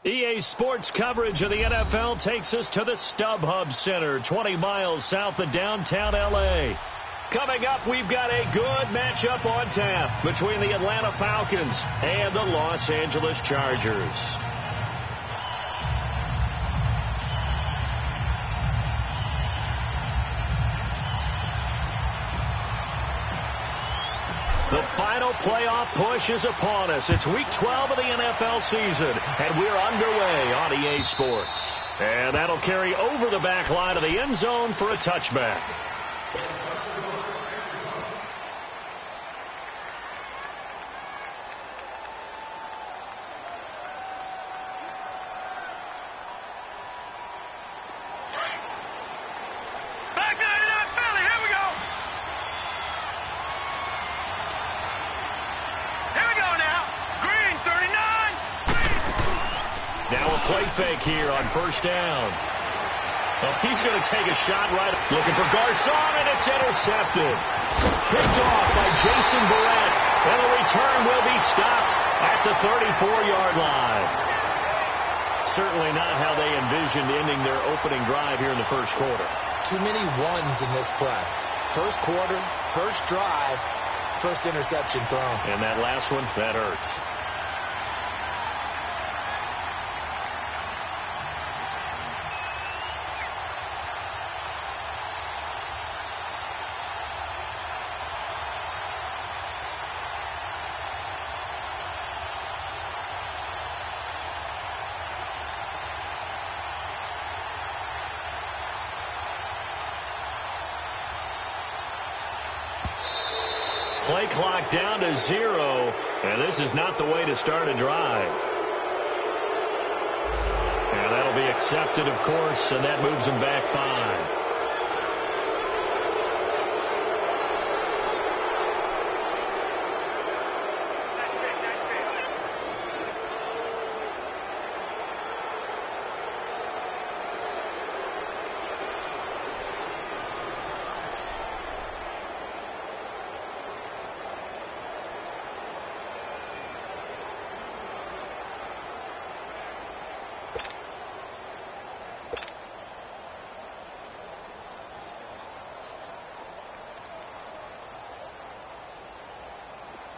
EA Sports coverage of the NFL takes us to the StubHub Center, 20 miles south of downtown L.A. Coming up, we've got a good matchup on tap between the Atlanta Falcons and the Los Angeles Chargers. The final playoff push is upon us. It's Week 12 of the NFL season, and we're underway on EA Sports. And that'll carry over the back line of the end zone for a touchback. Fake here on first down. Well, he's going to take a shot right. Looking for Garcon, and it's intercepted. Picked off by Jason Barrett. And the return will be stopped at the 34-yard line. Certainly not how they envisioned ending their opening drive here in the first quarter. Too many ones in this play. First quarter, first drive, first interception thrown. And that last one, that hurts. Play clock down to 0, and this is not the way to start a drive. And that'll be accepted, of course, and that moves them back 5.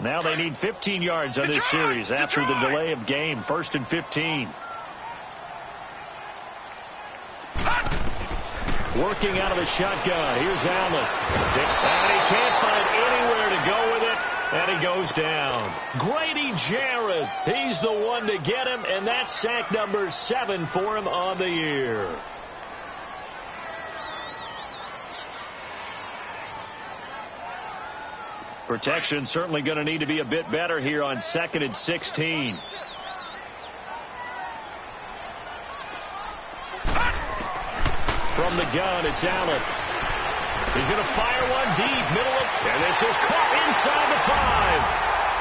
Now they need 15 yards on this series after the delay of game. 1st and 15. Working out of the shotgun. Here's Allen. And he can't find anywhere to go with it. And he goes down. Grady Jarrett. He's the one to get him. And that's sack number 7 for him on the year. Protection certainly going to need to be a bit better here on 2nd and 16. From the gun, it's Allen. He's going to fire one deep, and this is caught inside the 5.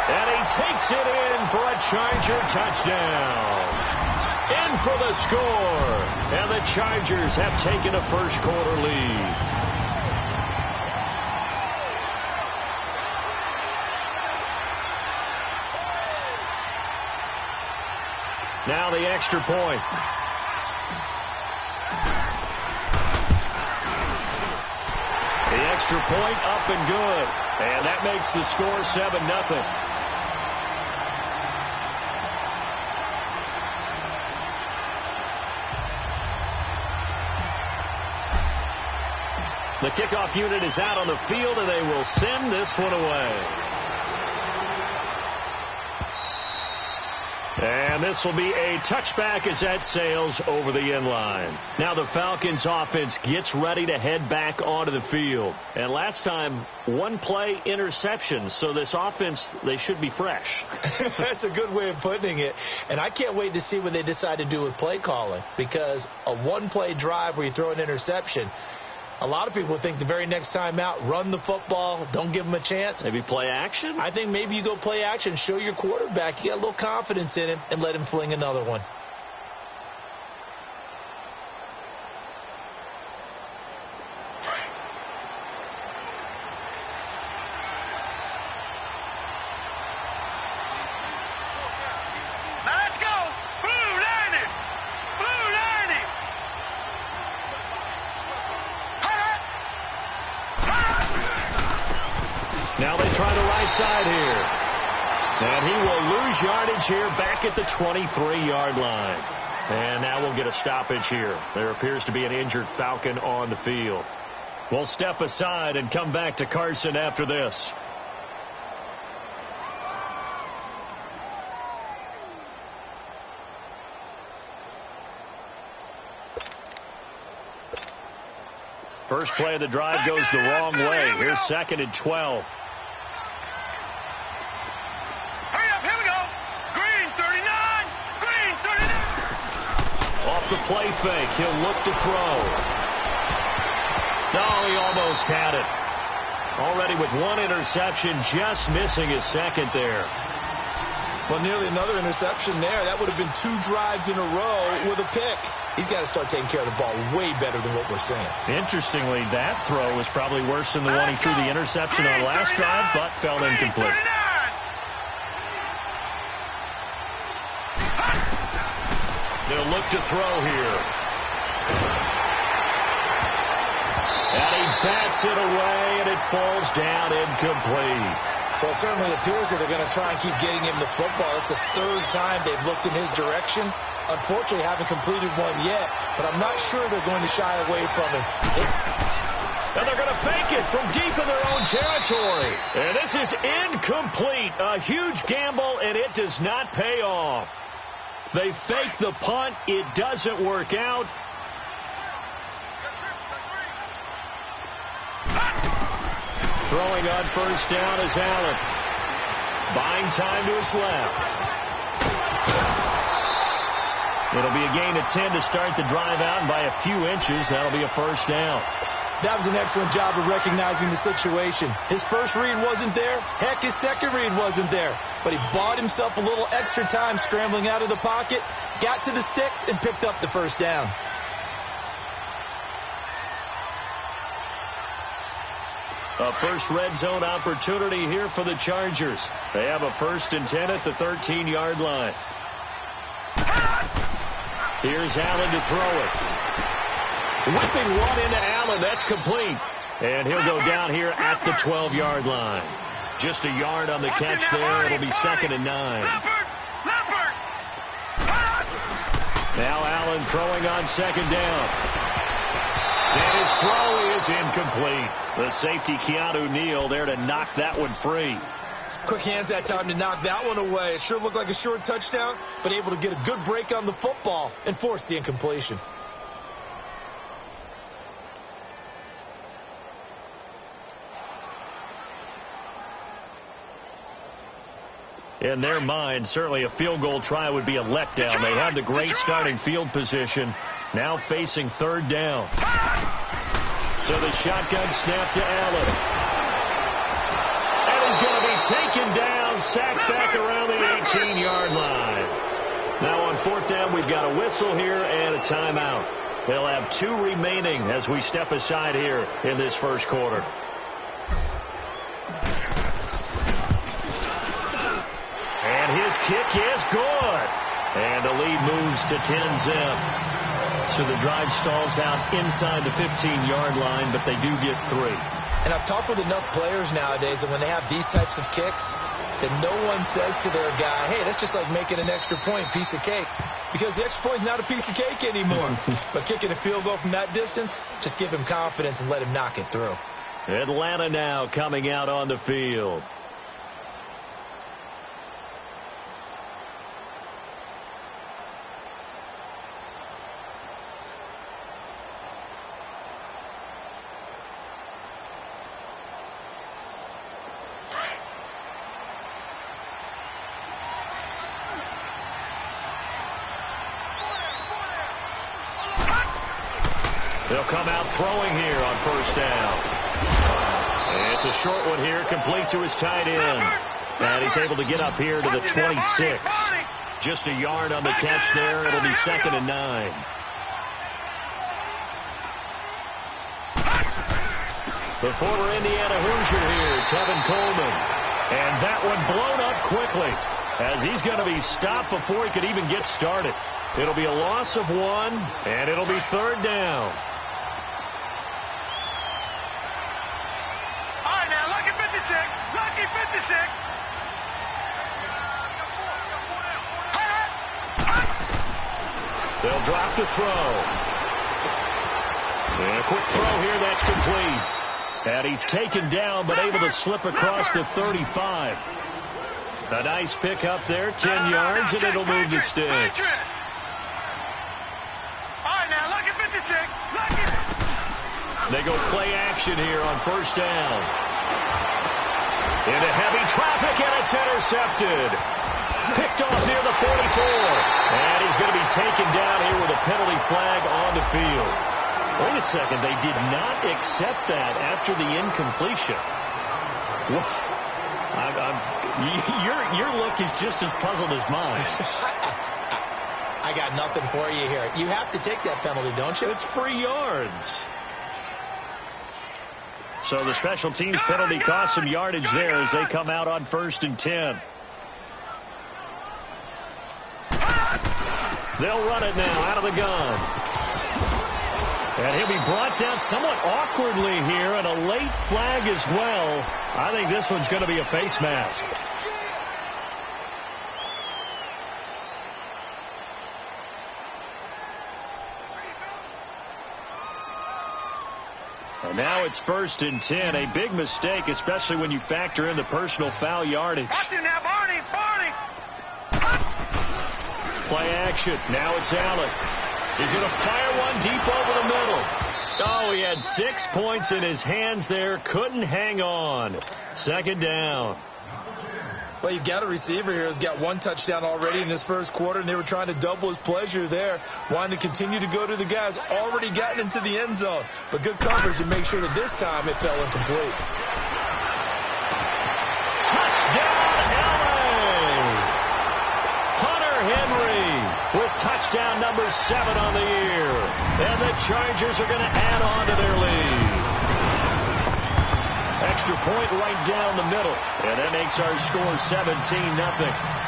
And he takes it in for a Charger touchdown. In for the score. And the Chargers have taken a first quarter lead. Now the extra point. The extra point up and good. And that makes the score 7-0. The kickoff unit is out on the field, and they will send this one away. And this will be a touchback as that sails over the end line. Now the Falcons offense gets ready to head back onto the field. And last time, 1 play interception. So this offense, they should be fresh. That's a good way of putting it. And I can't wait to see what they decide to do with play calling. Because a 1-play drive where you throw an interception, a lot of people think the very next time out, run the football, don't give them a chance. Maybe play action? I think maybe you go play action, show your quarterback you got a little confidence in him, and let him fling another one. Let's go. Blue Lightning. Now they try the right side here. And he will lose yardage here back at the 23-yard line. And now we'll get a stoppage here. There appears to be an injured Falcon on the field. We'll step aside and come back to Carson after this. First play of the drive goes the wrong way. Here's 2nd and 12. Hurry up, here we go. Green 39. Green 39. Off the play fake, he'll look to throw. No, he almost had it. Already with one interception, just missing his second there. Well, nearly another interception there. That would have been 2 drives in a row with a pick. He's got to start taking care of the ball way better than what we're seeing. Interestingly, that throw was probably worse than the one he threw the interception on last drive, but fell incomplete. They'll look to throw here. And he bats it away, and it falls down incomplete. Well, it certainly appears that they're going to try and keep getting him the football. It's the 3rd time they've looked in his direction. Unfortunately, haven't completed one yet, but I'm not sure they're going to shy away from him. And they're going to fake it from deep in their own territory. And this is incomplete. A huge gamble, and it does not pay off. They fake the punt. It doesn't work out. Throwing on first down is Allen. Buying time to his left. It'll be a gain of 10 to start the drive out, and by a few inches, that'll be a first down. That was an excellent job of recognizing the situation. His first read wasn't there. Heck, his second read wasn't there. But he bought himself a little extra time scrambling out of the pocket, got to the sticks, and picked up the first down. A first red zone opportunity here for the Chargers. They have a 1st and 10 at the 13-yard line. Here's Allen to throw it. Whipping one into Allen. That's complete. And he'll go down here at the 12-yard line. Just a yard on the catch there. It'll be 2nd and 9. Now Allen throwing on 2nd down. And his throw is incomplete. The safety, Keanu Neal, there to knock that one free. Quick hands that time to knock that one away. It sure looked like a short touchdown, but able to get a good break on the football and force the incompletion. In their mind, certainly a field goal try would be a letdown. They have the great starting field position. Now facing 3rd down. So the shotgun snap to Allen. And he's going to be taken down, sacked back around the 18-yard line. Now on 4th down, we've got a whistle here and a timeout. They'll have 2 remaining as we step aside here in this first quarter. And his kick is good. And the lead moves to 10-zip. So the drive stalls out inside the 15-yard line, but they do get 3. And I've talked with enough players nowadays that when they have these types of kicks, that no one says to their guy, hey, that's just like making an extra point, piece of cake. Because the extra point is not a piece of cake anymore. But kicking a field goal from that distance, just give him confidence and let him knock it through. Atlanta now coming out on the field. They'll come out throwing here on first down. And it's a short one here, complete to his tight end. And he's able to get up here to the 26. Just a yard on the catch there. It'll be 2nd and 9. The former Indiana Hoosier here, Tevin Coleman. And that one blown up quickly as he's going to be stopped before he could even get started. It'll be a loss of 1, and it'll be 3rd down. All right, now, look at 56. 56. They'll drop the throw. And a quick throw here, that's complete. And he's taken down, but able to slip across the 35. A nice pick up there, 10 yards, and it'll move the sticks. All right, now, lucky 56. Lucky. They go play action here on first down. Into heavy traffic, and it's intercepted. Picked off near the 44. And he's going to be taken down here with a penalty flag on the field. Wait a second. They did not accept that after the incompletion. Your look is just as puzzled as mine. I got nothing for you here. You have to take that penalty, don't you? It's free yards. So the special teams penalty cost some yardage there as they come out on 1st and 10. They'll run it now out of the gun. And he'll be brought down somewhat awkwardly here, and a late flag as well. I think this one's going to be a face mask. And now it's 1st and 10. A big mistake, especially when you factor in the personal foul yardage. Watch it now, Barney. Play action. Now it's Allen. He's going to fire one deep over the middle. Oh, he had 6 points in his hands there. Couldn't hang on. 2nd down. Well, you've got a receiver here who's got 1 touchdown already in this first quarter, and they were trying to double his pleasure there, wanting to continue to go to the guys already gotten into the end zone. But good coverage to make sure that this time it fell incomplete. Touchdown, Allen! Hunter Henry with touchdown number 7 on the year. And the Chargers are going to add on to their lead. Extra point right down the middle. And that makes our score 17-0.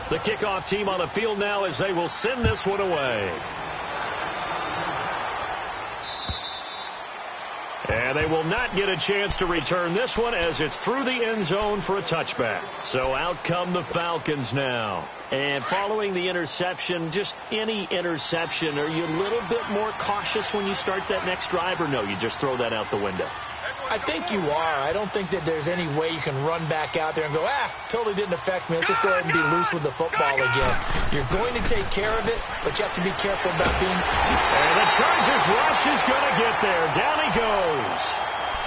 The kickoff team on the field now as they will send this one away. And they will not get a chance to return this one as it's through the end zone for a touchback. So out come the Falcons now. And following the interception, just any interception, are you a little bit more cautious when you start that next drive, or no, you just throw that out the window? I think you are. I don't think that there's any way you can run back out there and go, totally didn't affect me. Let's just go ahead and be loose with the football again. You're going to take care of it, but you have to be careful about being too... And the Chargers rush is going to get there. Down he goes.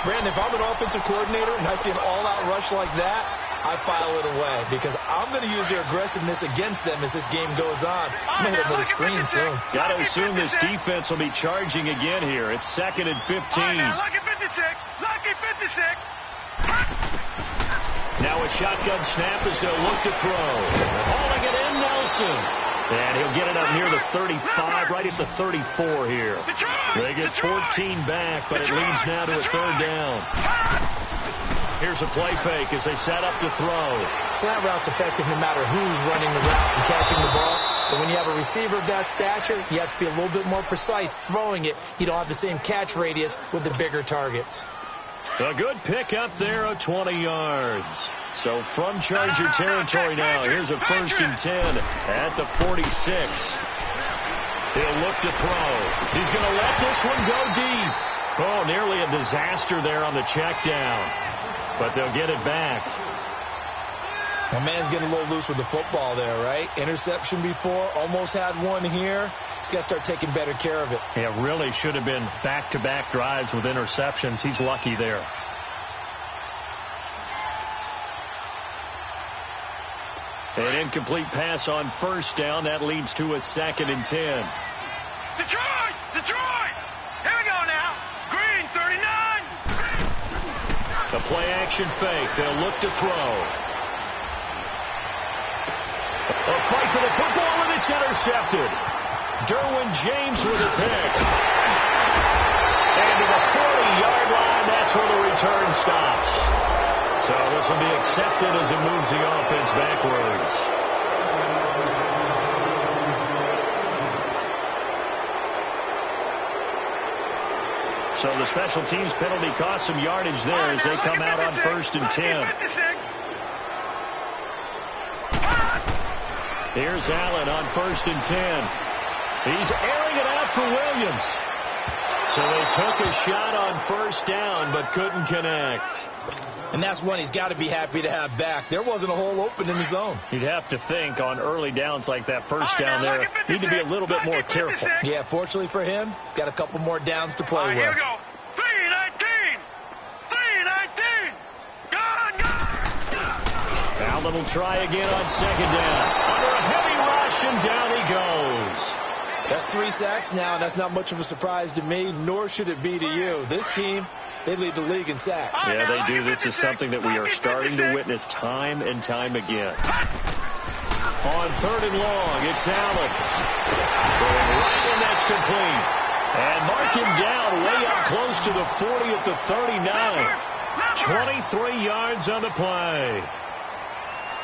Brandon, if I'm an offensive coordinator and I see an all-out rush like that, I file it away because I'm going to use their aggressiveness against them as this game goes on. I'm going to hit them with a screen soon. Got to assume this defense will be charging again here. It's 2nd and 15. Lucky 56. Lucky 56. Now a shotgun snap as they'll look to throw. Hauling it in, Nelson. And he'll get it up near the 35, right at the 34 here. They get 14 back, but it leads now to a 3rd down. Here's a play fake as they set up to throw. Slant route's effective no matter who's running the route and catching the ball. But when you have a receiver of that stature, you have to be a little bit more precise throwing it. You don't have the same catch radius with the bigger targets. A good pick up there of 20 yards. So from Charger territory now, here's a 1st and 10 at the 46. He'll look to throw. He's going to let this one go deep. Oh, nearly a disaster there on the check down. But they'll get it back. My man's getting a little loose with the football there, right? Interception before, almost had one here. He's got to start taking better care of it. Yeah, really should have been back-to-back drives with interceptions. He's lucky there. An incomplete pass on 1st down. That leads to a 2nd and 10. Detroit! Detroit! Here we go now. Green, 39. A play-action fake. They'll look to throw. A fight for the football, and it's intercepted. Derwin James with a pick. And to the 40-yard line, that's that's where the return stops. So this will be accepted as it moves the offense backwards. So the special teams penalty cost some yardage there as they come out on 1st and 10. Here's Allen on 1st and 10. He's airing it out for Williams. So they took a shot on 1st down but couldn't connect. And that's one he's got to be happy to have back. There wasn't a hole open in the zone. You'd have to think on early downs like that 1st down there, need to be a little bit more careful. Yeah, fortunately for him, got a couple more downs to play with. Here we go. 3-19. 3-19. Gone. Allen will try again on 2nd down. Under a heavy rush, and down he goes. That's 3 sacks now, and that's not much of a surprise to me, nor should it be to you. This team, they lead the league in sacks. Yeah, they do. This is something that we are starting to witness time and time again. On 3rd and long, it's Allen. Throwing right, and that's complete. And mark him down way up close to the 40 at the 39. 23 yards on the play.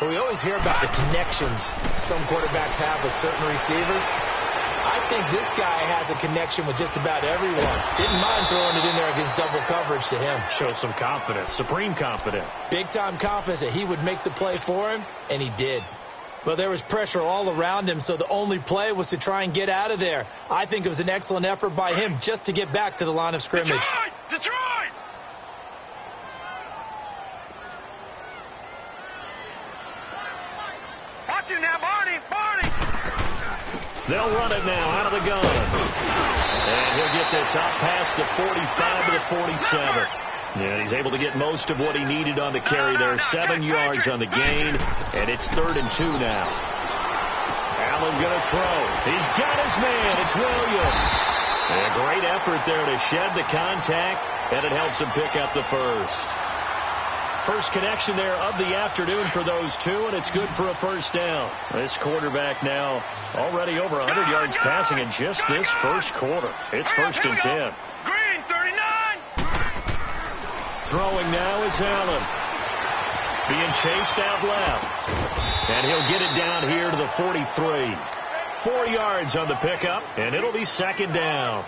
Well, we always hear about the connections some quarterbacks have with certain receivers. I think this guy has a connection with just about everyone. Didn't mind throwing it in there against double coverage to him. Show some confidence, supreme confidence. Big-time confidence that he would make the play for him, and he did. Well, there was pressure all around him, so the only play was to try and get out of there. I think it was an excellent effort by him just to get back to the line of scrimmage. Detroit! Watch him now, Barney! They'll run it now out of the gun. And he'll get this out past the 45 to the 47. Yeah, he's able to get most of what he needed on the carry there. 7 yards on the gain, and it's 3rd and 2 now. Allen going to throw. He's got his man. It's Williams. And a great effort there to shed the contact, and it helps him pick up the first. First connection there of the afternoon for those two, and it's good for a 1st down. This quarterback now already over 100 yards passing in just this first quarter. It's 1st and 10. Green, 39. Throwing now is Allen. Being chased out left. And he'll get it down here to the 43. 4 yards on the pickup, and it'll be 2nd down.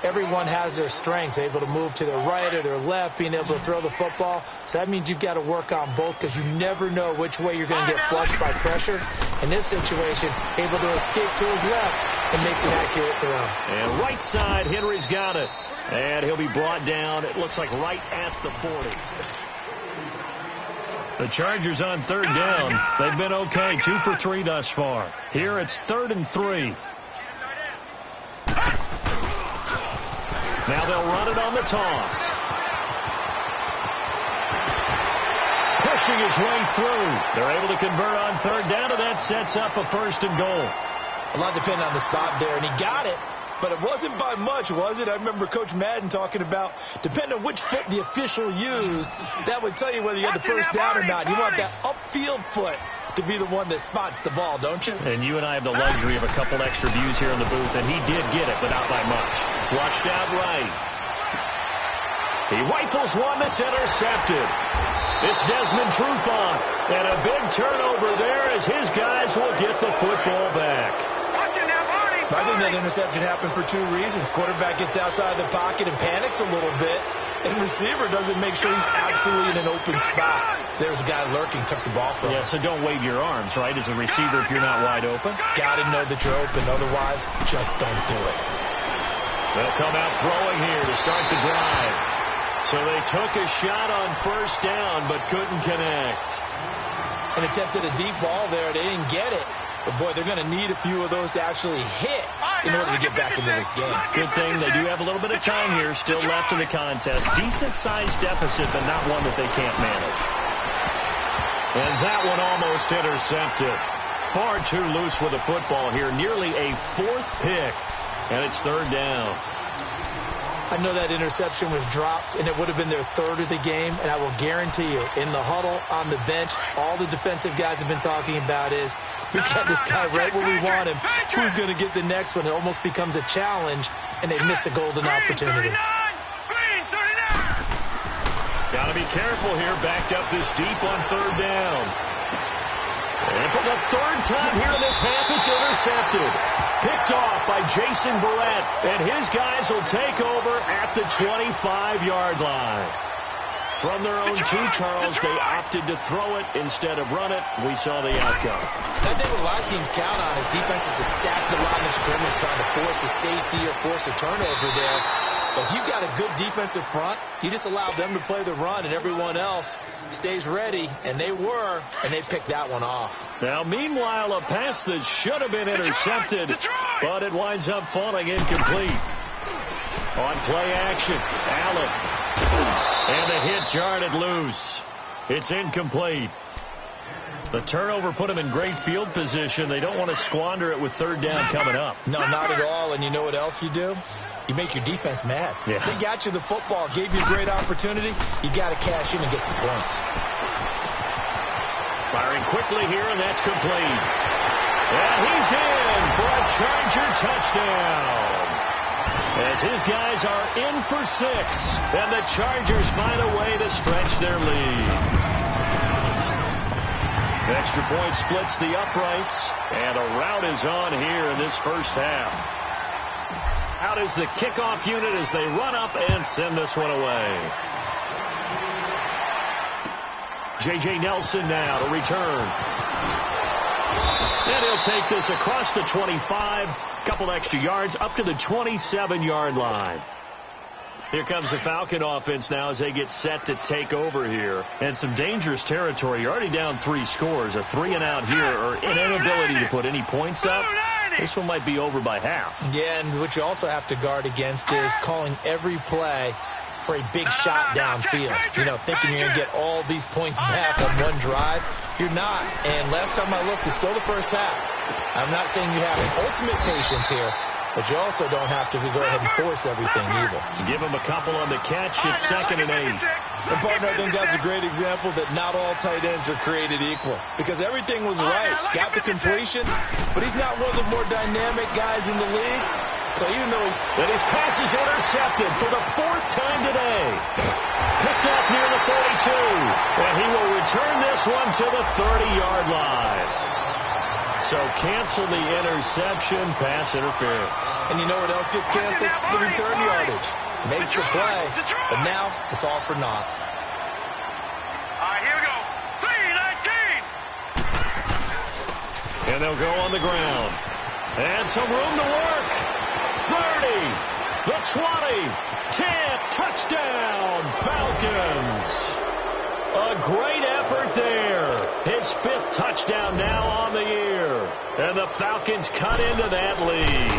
Everyone has their strengths, able to move to their right or their left, being able to throw the football. So that means you've got to work on both because you never know which way you're going to get flushed by pressure. In this situation, able to escape to his left and makes an accurate throw. And right side, Henry's got it. And he'll be brought down, it looks like right at the 40. The Chargers on 3rd down. They've been okay, 2 for 3 thus far. Here it's 3rd and 3. Now they'll run it on the toss. Pushing his way through. They're able to convert on 3rd down, and that sets up a 1st and goal. A lot depending on the spot there, and he got it. But it wasn't by much, was it? I remember Coach Madden talking about, depending on which foot the official used, that would tell you whether you had the 1st down or not. You want that upfield foot to be the one that spots the ball, don't you? And you and I have the luxury of a couple extra views here in the booth, and he did get it, but not by much. Flushed out right. He rifles one that's intercepted. It's Desmond Trufant, and a big turnover there as his guys will get the football back. I think that interception happened for 2 reasons. Quarterback gets outside the pocket and panics a little bit, and receiver doesn't make sure he's absolutely in an open spot. There's a guy lurking, took the ball from him. Yeah, so don't wave your arms, right, as a receiver if you're not wide open. Got to know that you're open. Otherwise, just don't do it. They'll come out throwing here to start the drive. So they took a shot on 1st down but couldn't connect. And attempted a deep ball there. They didn't get it. But, boy, they're going to need a few of those to actually hit in order to get back into this game. Good thing they do have a little bit of time here still left in the contest. Decent-sized deficit, but not one that they can't manage. And that one almost intercepted. Far too loose with the football here. Nearly a 4th pick. And it's 3rd down. I know that interception was dropped, and it would have been their 3rd of the game, and I will guarantee you, in the huddle, on the bench, all the defensive guys have been talking about is, we got this guy right where we want him. Who's going to get the next one? It almost becomes a challenge, and they missed a golden opportunity. Got to be careful here, backed up this deep on third down. And for the third time here in this half, it's intercepted. Picked off by Jason Verrett, and his guys will take over at the 25-yard line. From their own tee, Charles, they opted to throw it instead of run it. We saw the outcome. I think what a lot of teams count on is defenses to stack the line of scrimmage, trying to force a safety or force a turnover there. But if you've got a good defensive front, you just allow them to play the run, and everyone else stays ready, and they were, and they picked that one off. Now, meanwhile, a pass that should have been intercepted, but it winds up falling incomplete. On play action, Allen. And the hit jarred it loose. It's incomplete. The turnover put them in great field position. They don't want to squander it with third down coming up. No, not at all. And you know what else you do? You make your defense mad. Yeah. They got you the football, gave you a great opportunity. You got to cash in and get some points. Firing quickly here, and that's complete. And he's in for a Charger touchdown. As his guys are in for 6, and the Chargers find a way to stretch their lead. The extra point splits the uprights, and a rout is on here in this first half. Out is the kickoff unit as they run up and send this one away. J.J. Nelson now to return. And he'll take this across the 25. Couple extra yards up to the 27-yard line. Here comes the Falcon offense now as they get set to take over here. And some dangerous territory. You're already down 3 scores. A 3-and-out here, or an inability to put any points up. This one might be over by half. Yeah, and what you also have to guard against is calling every play for a big shot downfield. You know, thinking you're going to get all these points back on one drive. You're not. And last time I looked, it's still the first half. I'm not saying you have ultimate patience here, but you also don't have to go ahead and force everything either. Give him a couple on the catch. It's 2nd and 8. And, partner, I think that's a great example that not all tight ends are created equal. Because everything was right. Got the completion, but he's not one of the more dynamic guys in the league. So even though his pass is intercepted for the 4th time today. Picked up near the 32. And he will return this one to the 30-yard line. So cancel the interception, pass interference. And you know what else gets canceled? The return yardage. Makes the play, but now it's all for naught. All right, here we go. 3-19. And they'll go on the ground. And some room to work. 30, the 20, 10, touchdown, Falcons. A great effort there. His 5th touchdown now on the year. And the Falcons cut into that lead.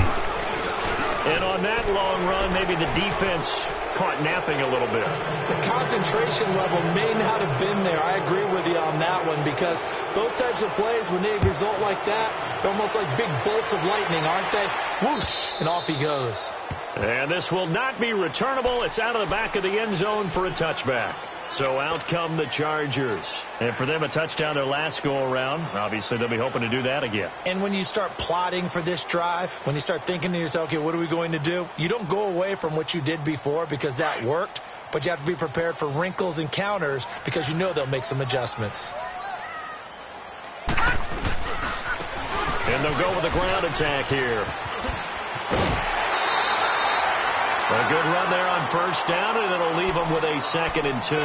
And on that long run, maybe the defense caught napping a little bit. The concentration level may not have been there. I agree with you on that one, because those types of plays, when they result like that, they're almost like big bolts of lightning, aren't they? Whoosh, and off he goes. And this will not be returnable. It's out of the back of the end zone for a touchback. So out come the Chargers. And for them, a touchdown their last go-around. Obviously, they'll be hoping to do that again. And when you start plotting for this drive, when you start thinking to yourself, okay, what are we going to do? You don't go away from what you did before because that worked, but you have to be prepared for wrinkles and counters because you know they'll make some adjustments. And they'll go with a ground attack here. A good run there on first down, and it'll leave them with a 2nd and 2.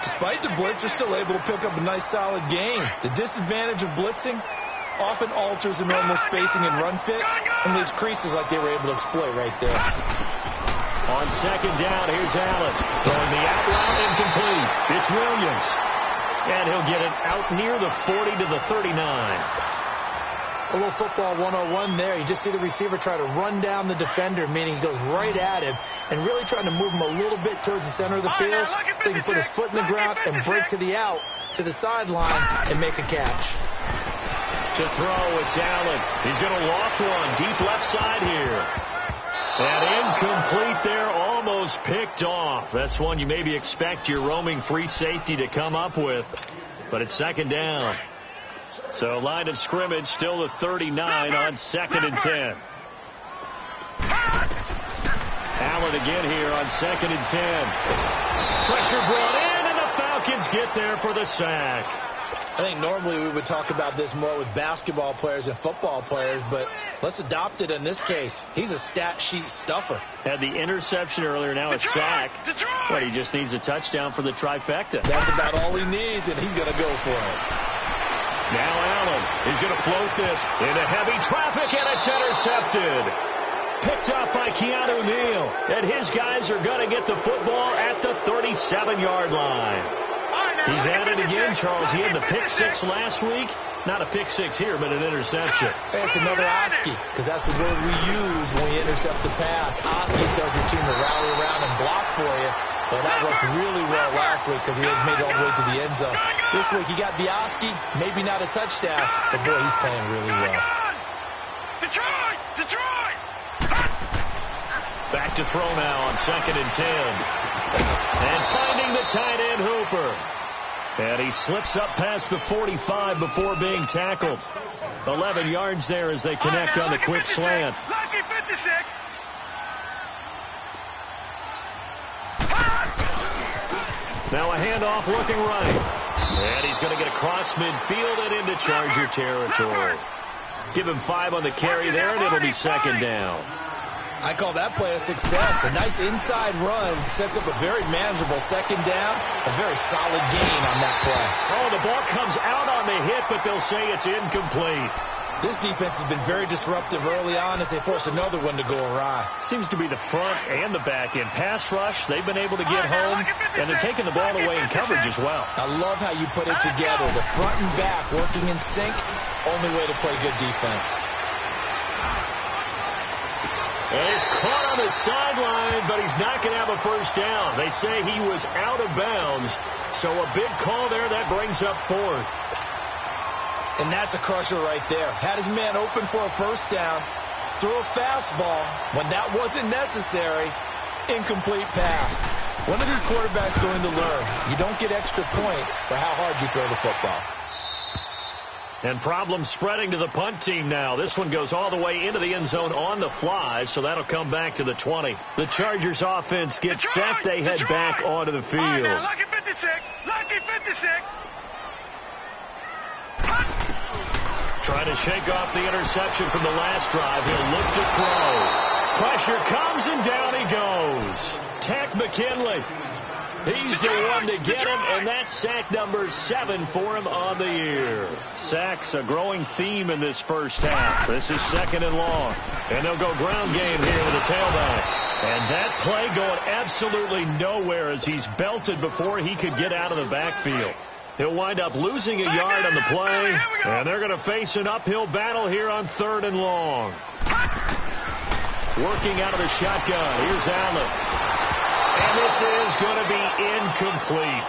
Despite the blitz, they're still able to pick up a nice, solid gain. The disadvantage of blitzing often alters the normal spacing and run fits and leaves creases like they were able to exploit right there. On 2nd down, here's Allen. Throwing the out route, incomplete. It's Williams. And he'll get it out near the 40 to the 39. A little football 101 there. You just see the receiver try to run down the defender, meaning he goes right at him and really trying to move him a little bit towards the center of the field so he can put his foot in the ground and break to the out, to the sideline, and make a catch. To throw, it's Allen. He's going to loft one deep left side here. And incomplete there, almost picked off. That's one you maybe expect your roaming free safety to come up with. But it's 2nd down. So line of scrimmage still the 39 on 2nd and 10. Allen it again here on 2nd and 10. Pressure brought in, and the Falcons get there for the sack. I think normally we would talk about this more with basketball players and football players, but let's adopt it in this case. He's a stat sheet stuffer. Had the interception earlier, now a sack. But he just needs a touchdown for the trifecta. That's about all he needs, and he's going to go for it. Now Allen, he's going to float this into heavy traffic, and it's intercepted. Picked off by Keanu Neal, and his guys are going to get the football at the 37-yard line. He's at it again, Charles. He had the pick six last week. Not a pick six here, but an interception. Hey, it's another Oski, because that's the word we use when we intercept the pass. Oski tells your team to rally around and block for you. But that worked really well last week because he had made it all the way to the end zone. This week, he got the Oski, maybe not a touchdown, but boy, he's playing really well. Detroit! Back to throw now on 2nd and 10. And finding the tight end, Hooper. And he slips up past the 45 before being tackled. 11 yards there as they connect on the quick slant. Lucky 56. Now a handoff looking right. And he's going to get across midfield and into Charger territory. Give him 5 on the carry there, and it'll be 2nd down. I call that play a success. A nice inside run sets up a very manageable 2nd down. A very solid gain on that play. Oh, the ball comes out on the hit, but they'll say it's incomplete. This defense has been very disruptive early on as they force another one to go awry. Seems to be the front and the back end. Pass rush, they've been able to get home, and they're taking the ball away in coverage as well. I love how you put it together. The front and back working in sync, only way to play good defense. And he's caught on the sideline, but he's not going to have a first down. They say he was out of bounds, so a big call there. That brings up 4th. And that's a crusher right there. Had his man open for a first down, threw a fastball. When that wasn't necessary, incomplete pass. When are these quarterbacks going to learn? You don't get extra points for how hard you throw the football. And problems spreading to the punt team now. This one goes all the way into the end zone on the fly, so that'll come back to the 20. The Chargers offense gets set. They head back onto the field. Right now, lucky 56. Lucky 56. Trying to shake off the interception from the last drive. He'll look to throw. Pressure comes, and down he goes. Takk McKinley. He's the one to get him, and that's sack number 7 for him on the year. Sacks a growing theme in this first half. This is 2nd and long. And they'll go ground game here with the tailback. And that play going absolutely nowhere as he's belted before he could get out of the backfield. He'll wind up losing a yard on the play, and they're going to face an uphill battle here on 3rd and long. Working out of the shotgun. Here's Allen. And this is going to be incomplete.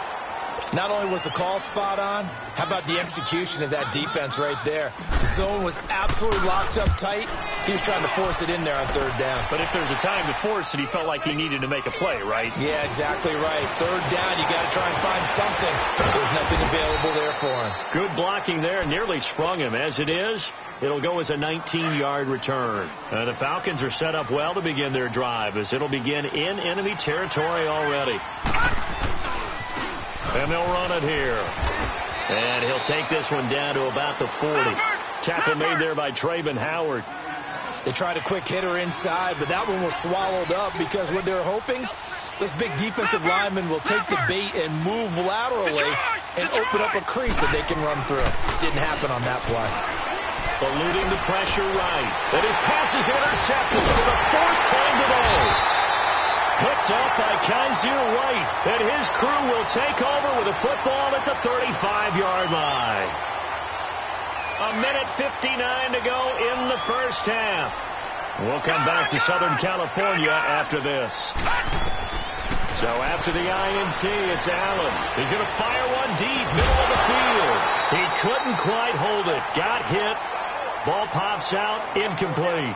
Not only was the call spot on, how about the execution of that defense right there? The zone was absolutely locked up tight. He was trying to force it in there on 3rd down. But if there's a time to force it, he felt like he needed to make a play, right? Yeah, exactly right. 3rd down, you got to try and find something. There's nothing available there for him. Good blocking there, nearly sprung him. As it is, it'll go as a 19-yard return. The Falcons are set up well to begin their drive as it'll begin in enemy territory already. And they'll run it here. And he'll take this one down to about the 40. Tackle made there by Travon Howard. They tried a quick hitter inside, but that one was swallowed up because what they're hoping, this big defensive lineman will take the bait and move laterally and open up a crease that they can run through. Didn't happen on that play. Eluding the pressure right. And his pass is intercepted for the 4th time today. Picked off by Kaiser White. And his crew will take over with a football at the 35-yard line. 1:59 to go in the first half. We'll come back to Southern California after this. So after the INT, it's Allen. He's going to fire one deep, middle of the field. He couldn't quite hold it. Got hit. Ball pops out, incomplete.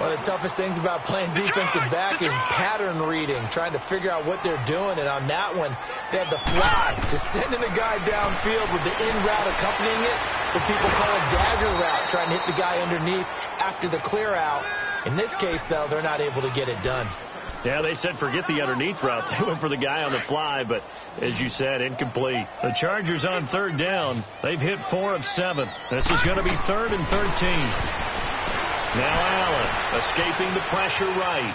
One of the toughest things about playing defensive back is pattern reading, trying to figure out what they're doing. And on that one, they had the fly, just sending a guy downfield with the in route accompanying it. What people call a dagger route, trying to hit the guy underneath after the clear out. In this case, though, they're not able to get it done. Yeah, they said forget the underneath route. They went for the guy on the fly, but as you said, incomplete. The Chargers on third down. They've hit 4 of 7. This is going to be 3rd and 13. Now Allen escaping the pressure right.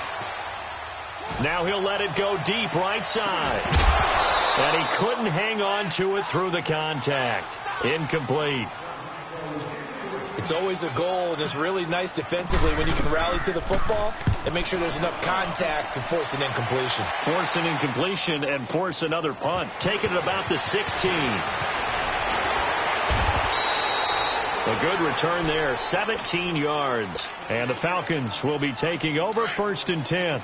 Now he'll let it go deep right side. And he couldn't hang on to it through the contact. Incomplete. It's always a goal, and it's really nice defensively when you can rally to the football and make sure there's enough contact to force an incompletion. Force an incompletion and force another punt. Taking it about the 16. A good return there, 17 yards. And the Falcons will be taking over 1st and 10.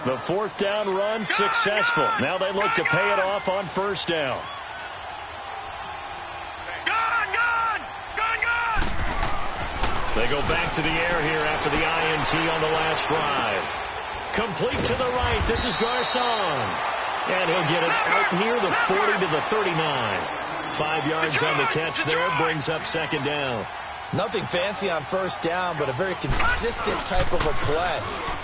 The 4th down run successful. Now they look to pay it off on 1st down. They go back to the air here after the INT on the last drive. Complete to the right. This is Garcon. And he'll get it out here, the 40 to the 39. 5 yards on the catch there. Brings up 2nd down. Nothing fancy on 1st down, but a very consistent type of a play.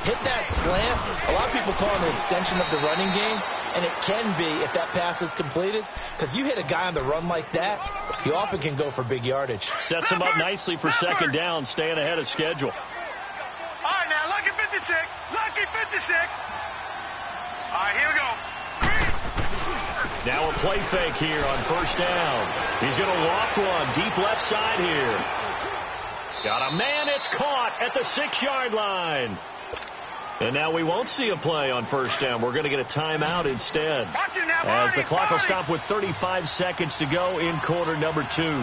Hit that slant. A lot of people call it an extension of the running game, and it can be if that pass is completed, because you hit a guy on the run like that, you often can go for big yardage. Sets him up nicely for 2nd down, staying ahead of schedule. All right, now, lucky 56. Lucky 56. All right, here we go. Now a play fake here on 1st down. He's going to loft one deep left side here. Got a man. It's caught at the 6-yard line. And now we won't see a play on 1st down. We're going to get a timeout instead. As the clock will stop with 35 seconds to go in quarter number 2. Here we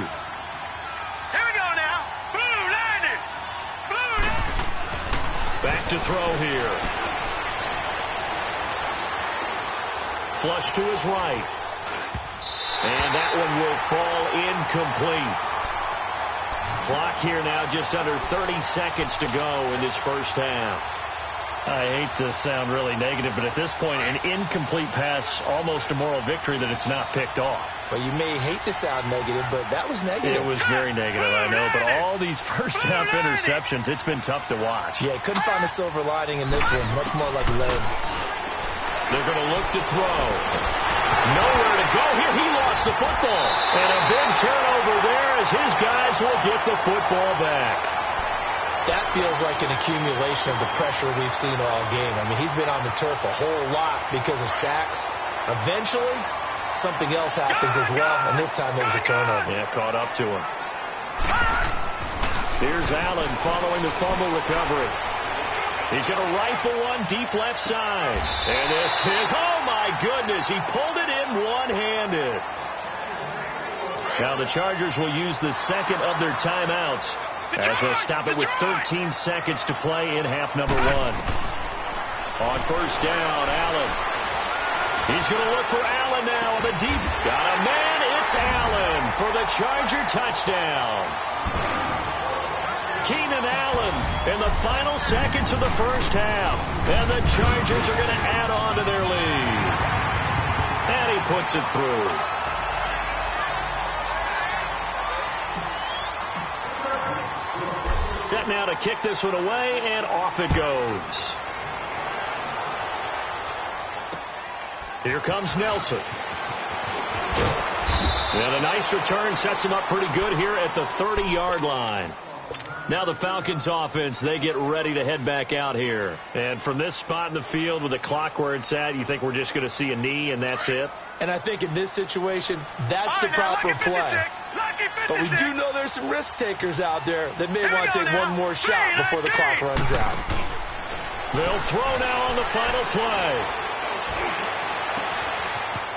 go now. Blue landed. Blue landed. Back to throw here. Flush to his right. And that one will fall incomplete. Clock here now just under 30 seconds to go in this 1st half. I hate to sound really negative, but at this point, an incomplete pass, almost a moral victory that it's not picked off. Well, you may hate to sound negative, but that was negative. It was very negative, I know, but all these first-half interceptions, it's been tough to watch. Yeah, couldn't find a silver lining in this one. Much more like lead. They're going to look to throw. Nowhere to go here. He lost the football. And a big turnover there as his guys will get the football back. That feels like an accumulation of the pressure we've seen all game. I mean, he's been on the turf a whole lot because of sacks. Eventually, something else happens as well, and this time it was a turnover. Yeah, caught up to him. Here's Allen following the fumble recovery. He's going to rifle one deep left side. And this is, oh my goodness, he pulled it in one-handed. Now the Chargers will use the 2nd of their timeouts as they'll stop it with 13 seconds to play in half number 1. On 1st down, Allen. He's going to look for Allen now on the deep. Got a man. It's Allen for the Charger touchdown. Keenan Allen in the final seconds of the 1st half. And the Chargers are going to add on to their lead. And he puts it through. Set now to kick this one away, and off it goes. Here comes Nelson. And a nice return sets him up pretty good here at the 30-yard line. Now the Falcons offense, they get ready to head back out here. And from this spot in the field with the clock where it's at, you think we're just going to see a knee and that's it? And I think in this situation, that's the proper play. But we do know there's some risk takers out there that may want to take one more shot before the clock runs out. They'll throw now on the final play.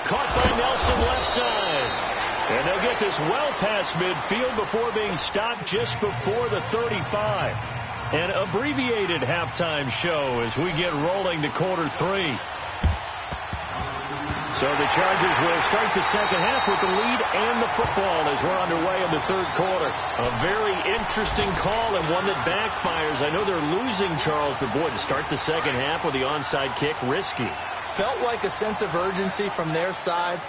Caught by Nelson left side. And they'll get this well past midfield before being stopped just before the 35. An abbreviated halftime show as we get rolling to quarter 3. So the Chargers will start the 2nd half with the lead and the football as we're underway in the 3rd quarter. A very interesting call and one that backfires. I know they're losing, Charles, but boy, to start the 2nd half with the onside kick, risky. Felt like a sense of urgency from their side,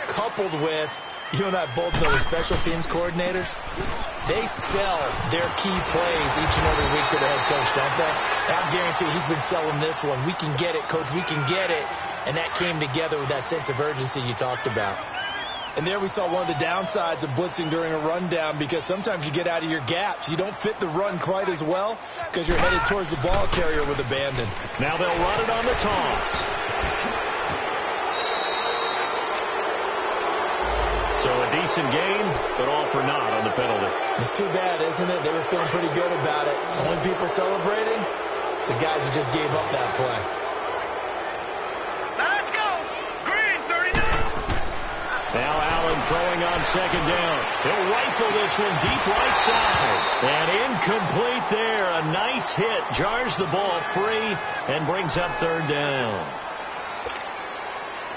coupled with You and I both know the special teams coordinators, they sell their key plays each and every week to the head coach, don't they? And I'm guaranteed he's been selling this one. We can get it, coach, we can get it. And that came together with that sense of urgency you talked about. And there we saw one of the downsides of blitzing during a rundown, because sometimes you get out of your gaps. You don't fit the run quite as well because you're headed towards the ball carrier with abandon. Now they'll run it on the toss. So a decent game, but all for naught on the penalty. It's too bad, isn't it? They were feeling pretty good about it. When people celebrating, the guys who just gave up that play. Now let's go. Green, 39. Now Allen throwing on second down. He'll rifle this one deep right side. And incomplete there. A nice hit. Jars the ball free and brings up third down.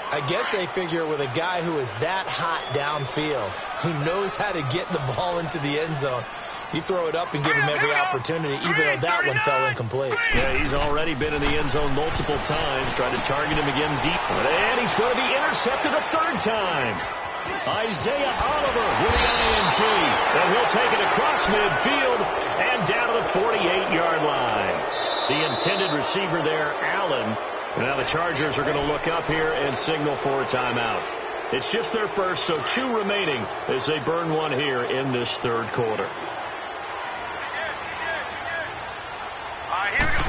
I guess they figure with a guy who is that hot downfield, who knows how to get the ball into the end zone, you throw it up and give him every opportunity, even though that one fell incomplete. Yeah, he's already been in the end zone multiple times, tried to target him again deep. And he's going to be intercepted a third time. Isaiah Oliver with the INT. And he'll take it across midfield and down to the 48-yard line. The intended receiver there, Allen. Now the Chargers are going to look up here and signal for a timeout. It's just their first, so 2 remaining as they burn one here in this third quarter. Here we go.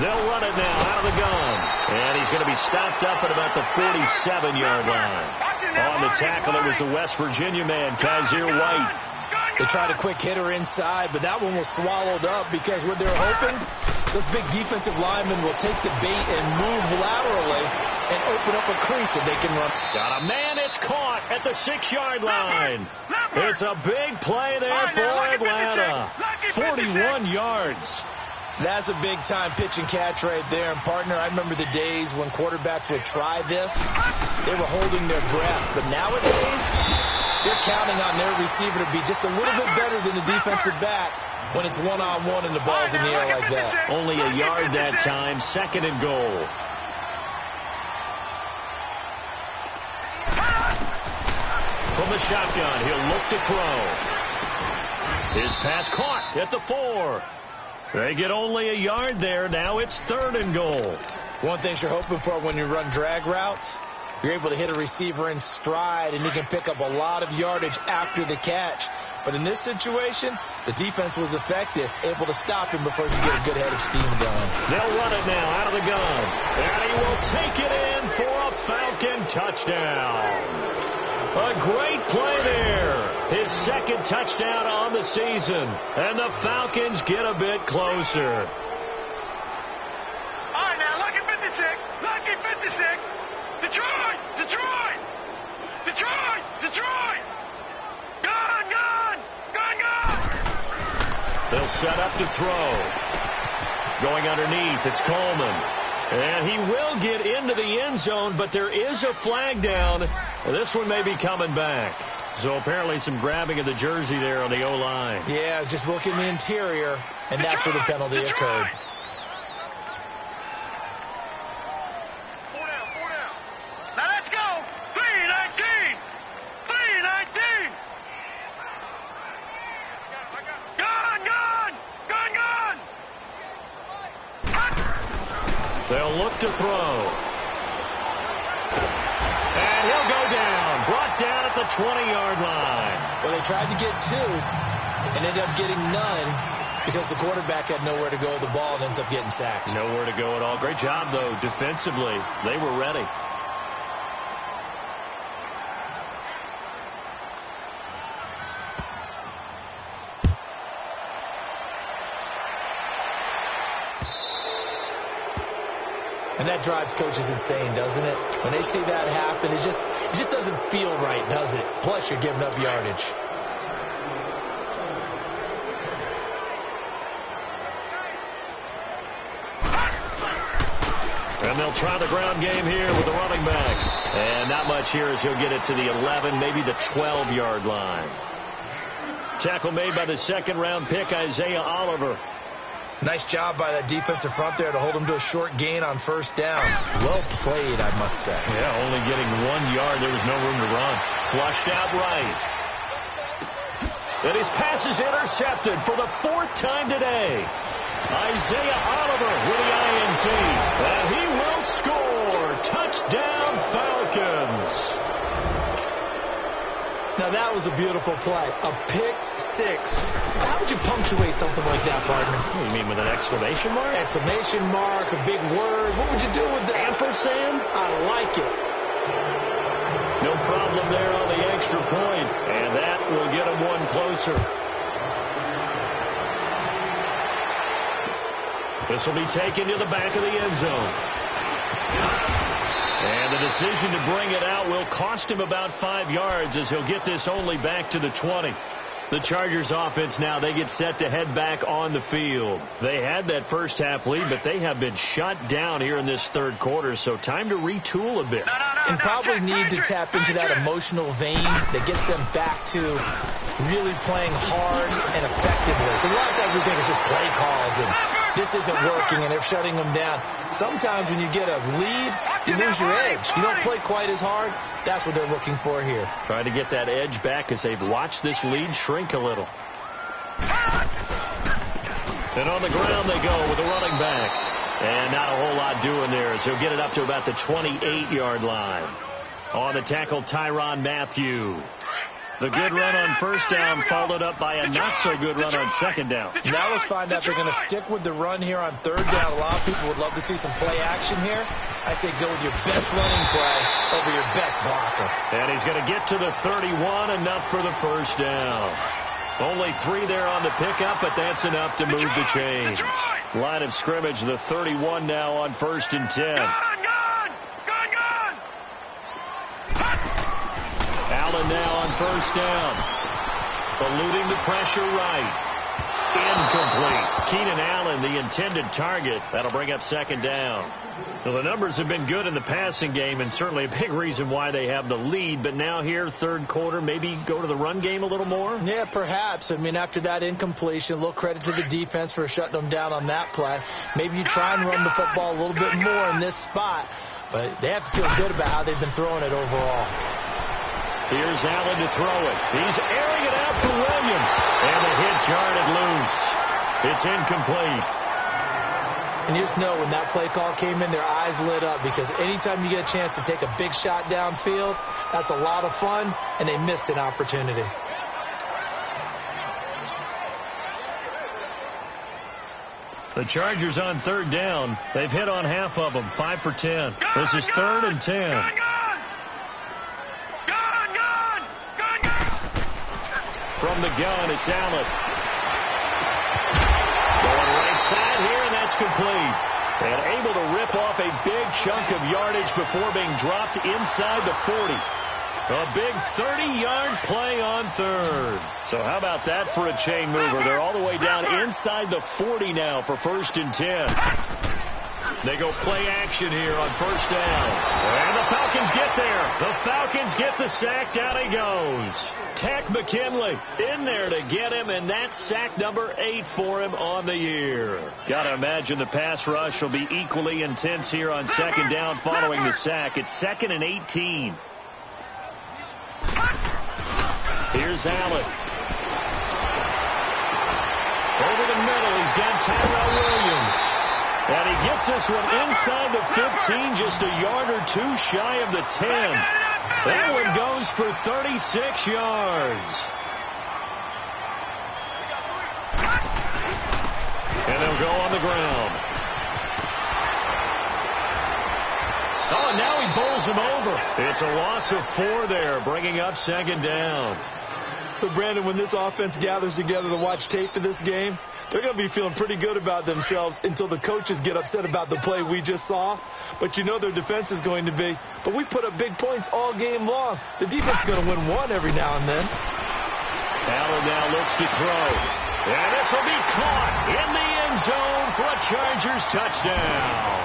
They'll run it now out of the gun. And he's going to be stopped up at about the 47-yard line. On the tackle, it was the West Virginia man, Kaiser White. They tried a quick hitter inside, but that one was swallowed up because what they're hoping, those big defensive linemen will take the bait and move laterally and open up a crease that they can run. Got a man, it's caught at the 6-yard line. It's a big play there for Atlanta. 41 yards. That's a big-time pitch and catch right there. And, partner, I remember the days when quarterbacks would try this. They were holding their breath. But nowadays, they're counting on their receiver to be just a little bit better than the defensive back when it's one-on-one and the ball's in the air like that. Only a yard that time, second and goal. From the shotgun, he'll look to throw. His pass caught at the 4. They get only a yard there. Now it's third and goal. One thing you're hoping for when you run drag routes, you're able to hit a receiver in stride, and he can pick up a lot of yardage after the catch. But in this situation, the defense was effective, able to stop him before he could get a good head of steam going. They'll run it now out of the gun. And he will take it in for a Falcon touchdown. A great play there. His second touchdown on the season. And the Falcons get a bit closer. All right, now, lucky 56. Lucky 56. Detroit! Detroit! Detroit! Detroit! Gone! Gone! Gone! Gone! They'll set up to throw. Going underneath, it's Coleman. And he will get into the end zone, but there is a flag down. This one may be coming back. So apparently some grabbing of the jersey there on the O-line. Yeah, just look in the interior, and that's where the penalty occurred. 4 down, 4 down. Now let's go. 3-19. 3-19. Gone, gone. Gone, gone. They'll look to throw. And he'll go down. Brought down at the 20-yard line. Well, they tried to get 2 and ended up getting none because the quarterback had nowhere to go with the ball and ends up getting sacked. Nowhere to go at all. Great job, though, defensively. They were ready. And that drives coaches insane, doesn't it? When they see that happen, it just doesn't feel right, does it? Plus, you're giving up yardage. And they'll try the ground game here with the running back. And not much here as he'll get it to the 11, maybe the 12-yard line. Tackle made by the second-round pick, Isaiah Oliver. Nice job by that defensive front there to hold him to a short gain on first down. Well played, I must say. Yeah, only getting 1 yard. There was no room to run. Flushed out right. And his pass is intercepted for the 4th time today. Isaiah Oliver with the INT. And he will score. Touchdown, Falcons. Now, that was a beautiful play. A pick six. How would you punctuate something like that, partner? What do you mean, with an exclamation mark? Exclamation mark, a big word. What would you do with that? Ampersand? I like it. No problem there on the extra point. And that will get him one closer. This will be taken to the back of the end zone. And the decision to bring it out will cost him about 5 yards as he'll get this only back to the 20. The Chargers offense now, they get set to head back on the field. They had that first half lead, but they have been shut down here in this third quarter, so time to retool a bit. And probably need to tap into that emotional vein that gets them back to really playing hard and effectively. Because a lot of times we think it's just play calls and this isn't working and they're shutting them down. Sometimes when you get a lead, you lose your edge. You don't play quite as hard. That's what they're looking for here. Trying to get that edge back as they've watched this lead shrink a little. And on the ground they go with a running back. And not a whole lot doing there as he'll get it up to about the 28-yard line. On the tackle, Tyrann Mathieu. The good run on first down followed up by a not-so-good run on second down. Now let's find out if they're going to stick with the run here on third down. A lot of people would love to see some play action here. I say go with your best running play over your best blocker. And he's going to get to the 31, enough for the first down. Only 3 there on the pickup, but that's enough to move the chains. Line of scrimmage, the 31 now on 1st and 10. Allen now on first down. Eluding the pressure right. Incomplete. Keenan Allen, the intended target. That'll bring up second down. Well, the numbers have been good in the passing game, and certainly a big reason why they have the lead. But now here, third quarter, maybe go to the run game a little more? Yeah, perhaps. I mean, after that incompletion, a little credit to the defense for shutting them down on that play. Maybe you try and run the football a little bit more in this spot. But they have to feel good about how they've been throwing it overall. Here's Allen to throw it. He's airing it out for Williams. And the hit jarred it loose. It's incomplete. And you just know when that play call came in, their eyes lit up because anytime you get a chance to take a big shot downfield, that's a lot of fun, and they missed an opportunity. The Chargers on third down. They've hit on half of them, 5 for 10. This is 3rd and 10. From the gun, it's Allen. Going right side here, and that's complete. And able to rip off a big chunk of yardage before being dropped inside the 40. A big 30-yard play on third. So how about that for a chain mover? They're all the way down inside the 40 now for 1st and 10. They go play action here on first down. And the Falcons get there. The Falcons get the sack. Down he goes. Takk McKinley in there to get him, and that's sack number 8 for him on the year. Got to imagine the pass rush will be equally intense here on second down following the sack. It's 2nd and 18. Here's Allen. Over the middle, he's got Tyrell Williams. And he gets this one inside the 15, just a yard or 2 shy of the 10. That one goes for 36 yards. And they'll go on the ground. Oh, and now he bowls him over. It's a loss of 4 there, bringing up second down. So, Brandon, when this offense gathers together to watch tape for this game, they're going to be feeling pretty good about themselves until the coaches get upset about the play we just saw. But you know their defense is going to be. But we put up big points all game long. The defense is going to win one every now and then. Allen now looks to throw. And this will be caught in the end zone for a Chargers touchdown.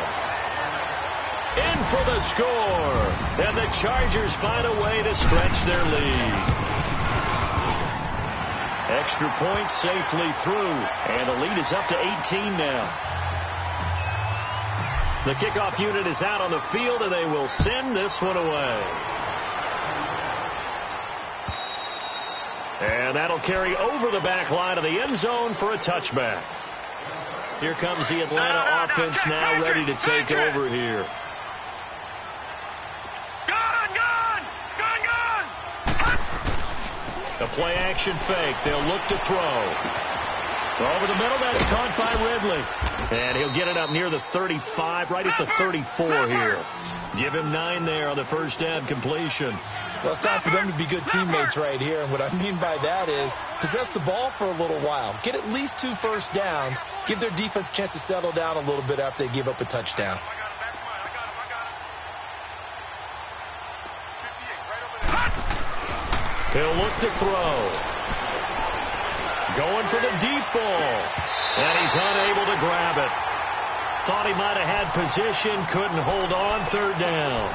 In for the score. And the Chargers find a way to stretch their lead. Extra point safely through, and the lead is up to 18 now. The kickoff unit is out on the field, and they will send this one away. And that'll carry over the back line of the end zone for a touchback. Here comes the Atlanta offense now ready to take over here. A play-action fake. They'll look to throw. Over the middle, that's caught by Ridley. And he'll get it up near the 35, right at the 34 here. Give him 9 there on the first down completion. Well, it's time for them to be good teammates right here. And what I mean by that is possess the ball for a little while. Get at least 2 first downs. Give their defense a chance to settle down a little bit after they give up a touchdown. He'll look to throw. Going for the deep ball. And he's unable to grab it. Thought he might have had position. Couldn't hold on. Third down.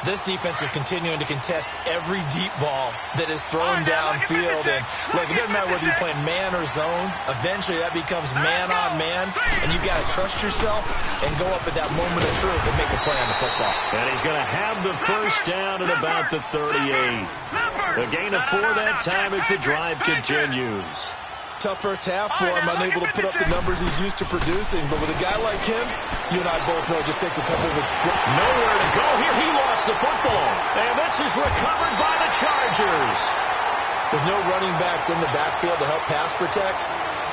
This defense is continuing to contest every deep ball that is thrown downfield. And look, it doesn't matter whether you're playing man or zone. Eventually, that becomes man on man. And you've got to trust yourself and go up at that moment of truth and make a play on the football. And he's going to have the first down at about the 38. A gain of 4 that time as the drive continues. Tough first half for him, unable to put up the numbers he's used to producing. But with a guy like him, you and I both know it just takes a couple of nowhere to go here. He lost the football. And this is recovered by the Chargers. With no running backs in the backfield to help pass protect,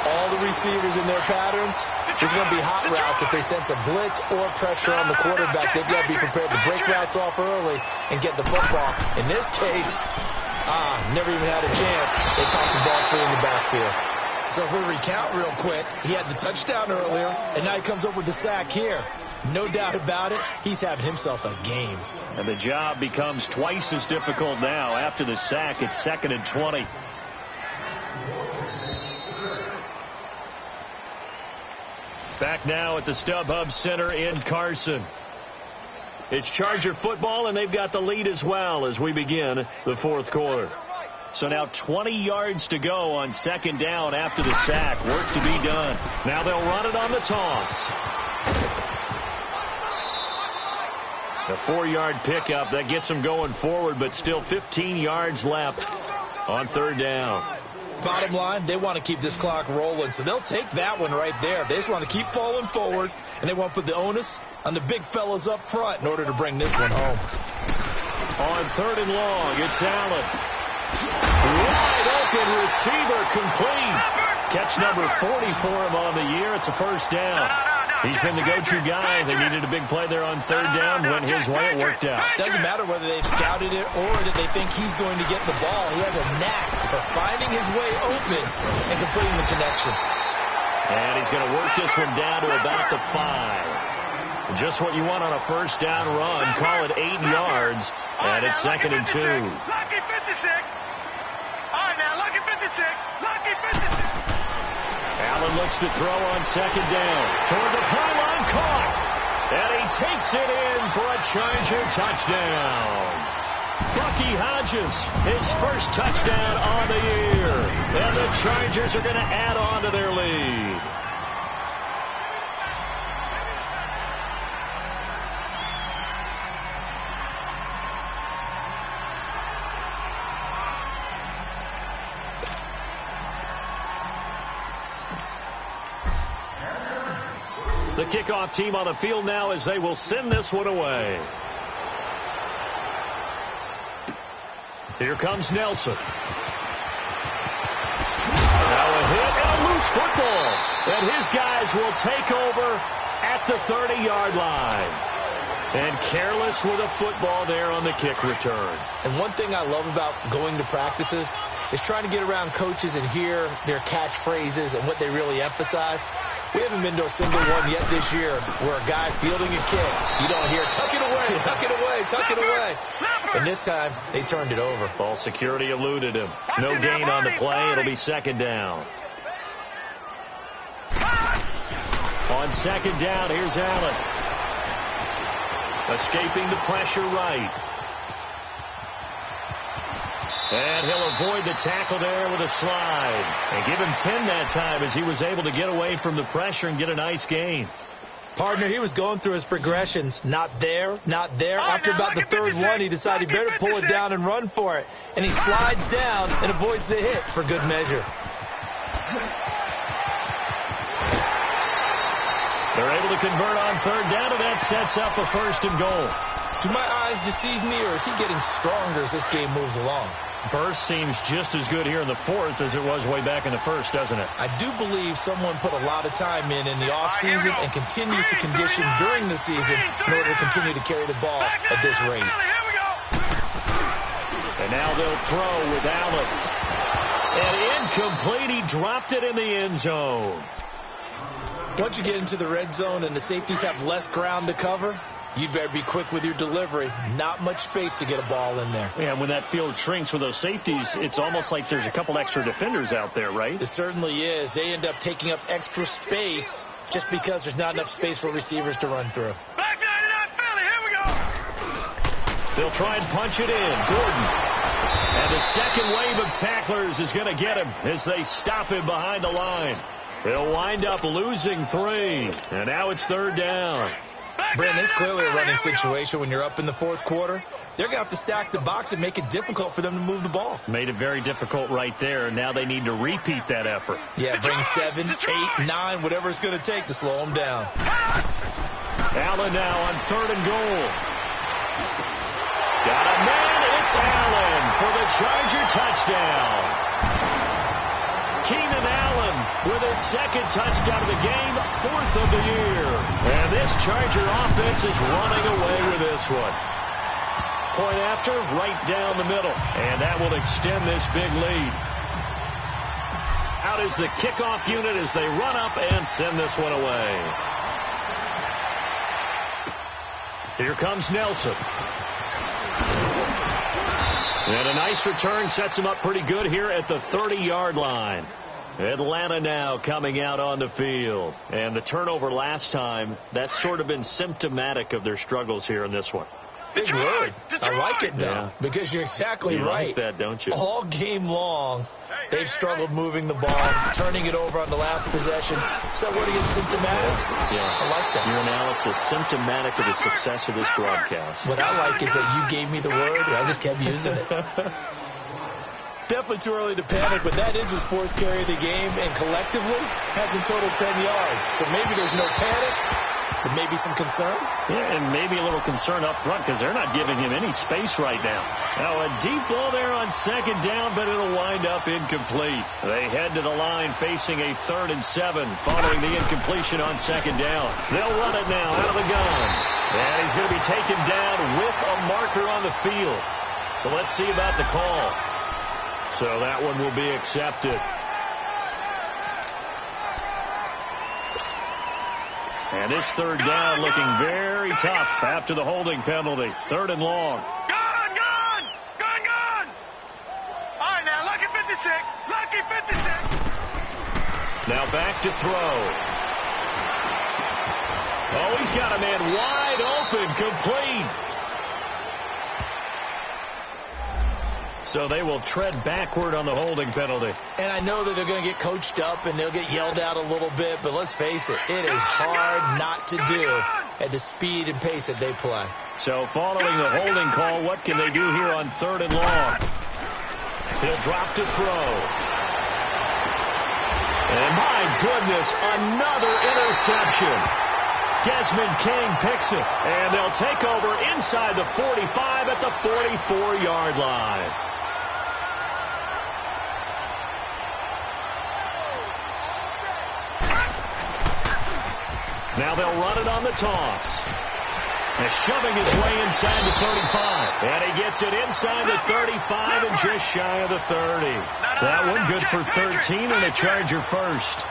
all the receivers in their patterns, there's going to be hot routes if they sense a blitz or pressure on the quarterback. They've got to be prepared to break routes off early and get the football. In this case, never even had a chance. They popped the ball free in the backfield. So if we recount real quick, he had the touchdown earlier, and now he comes up with the sack here. No doubt about it, he's having himself a game. And the job becomes twice as difficult now. After the sack, it's 2nd and 20. Back now at the StubHub Center in Carson. It's Charger football, and they've got the lead as well as we begin the 4th quarter. So now 20 yards to go on 2nd down after the sack. Work to be done. Now they'll run it on the toss. A 4-yard pickup. That gets them going forward, but still 15 yards left on 3rd down. Bottom line, they want to keep this clock rolling, so they'll take that one right there. They just want to keep falling forward, and they want to put the onus on the big fellas up front in order to bring this one home. On 3rd and long, it's Allen. Wide open receiver complete. Catch number 40 for him on the year. It's a first down. He's been the go-to guy. They needed a big play there on 3rd down. Went his way. It worked out. Doesn't matter whether they've scouted it or that they think he's going to get the ball. He has a knack for finding his way open and completing the connection. And he's going to work this one down to about the 5. Just what you want on a first down run. Call it 8 yards. And it's 2nd and 2. Lucky 56. All right, now, lucky 56. Lucky 56. Allen looks to throw on 2nd down. Toward the pylon, caught. And he takes it in for a Charger touchdown. Bucky Hodges, his first touchdown on the year. And the Chargers are going to add on to their lead. The kickoff team on the field now as they will send this one away. Here comes Nelson. Now a hit and a loose football. And his guys will take over at the 30-yard line. And careless with a football there on the kick return. And one thing I love about going to practices is trying to get around coaches and hear their catchphrases and what they really emphasize. We haven't been to a single one yet this year where a guy fielding a kick, you don't hear, tuck it away, tuck it away, tuck it away. And this time, they turned it over. Ball security eluded him. No gain on the play. It'll be 2nd down. On 2nd down, here's Allen. Escaping the pressure right. And he'll avoid the tackle there with a slide. And give him 10 that time as he was able to get away from the pressure and get a nice gain. Partner, he was going through his progressions. Not there, not there. After about the third one, he decided he better pull it down and run for it. And he slides down and avoids the hit for good measure. They're able to convert on third down, and that sets up a 1st and goal. Do my eyes deceive me, or is he getting stronger as this game moves along? Burst seems just as good here in the 4th as it was way back in the 1st, doesn't it? I do believe someone put a lot of time in the offseason and continues to condition during the season in order to continue to carry the ball at this rate. And now they'll throw with Allen. And incomplete. He dropped it in the end zone. Once you get into the red zone and the safeties have less ground to cover, you'd better be quick with your delivery. Not much space to get a ball in there. Yeah, when that field shrinks with those safeties, it's almost like there's a couple extra defenders out there, right? It certainly is. They end up taking up extra space just because there's not enough space for receivers to run through. Back 99 Philly, here we go. They'll try and punch it in. Gordon. And the second wave of tacklers is going to get him as they stop him behind the line. They'll wind up losing 3. And now it's 3rd down. Brandon, it's clearly a running situation when you're up in the 4th quarter. They're going to have to stack the box and make it difficult for them to move the ball. Made it very difficult right there. Now they need to repeat that effort. Yeah, bring 7, 8, 9, whatever it's going to take to slow them down. Allen now on 3rd and goal. Got a man. It's Allen for the Charger touchdown. Keenan Allen with his 2nd touchdown of the game, 4th of the year. And this Charger offense is running away with this one. Point after, right down the middle. And that will extend this big lead. Out is the kickoff unit as they run up and send this one away. Here comes Nelson. And a nice return sets him up pretty good here at the 30-yard line. Atlanta now coming out on the field. And the turnover last time, that's sort of been symptomatic of their struggles here in this one. Big word. I like it, though, because you're exactly right. You like that, don't you? All game long, they've struggled moving the ball, turning it over on the last possession. So what again, symptomatic? Yeah. I like that. Your analysis, symptomatic of the success of this broadcast. What I like is that you gave me the word, and I just kept using it. Definitely too early to panic, but that is his 4th carry of the game, and collectively has in total 10 yards. So maybe there's no panic, but maybe some concern. Yeah, and maybe a little concern up front because they're not giving him any space right now. Now a deep ball there on 2nd down, but it'll wind up incomplete. They head to the line facing a 3rd and 7 following the incompletion on 2nd down. They'll run it now out of the gun. And he's going to be taken down with a marker on the field. So let's see about the call. So that one will be accepted. And this 3rd down looking very tough after the holding penalty. 3rd and long. Gone! All right, now, lucky 56. Lucky 56. Now back to throw. Oh, he's got a man wide open, complete. So they will tread backward on the holding penalty. And I know that they're going to get coached up and they'll get yelled at a little bit, but let's face it, it is hard not to do at the speed and pace that they play. So following the holding call, what can they do here on 3rd and long? He'll drop to throw. And my goodness, another interception. Desmond King picks it, and they'll take over inside the 45 at the 44-yard line. Now they'll run it on the toss. And shoving his way inside the 35. And he gets it inside the 35 and just shy of the 30. That one good for 13 and a Charger first.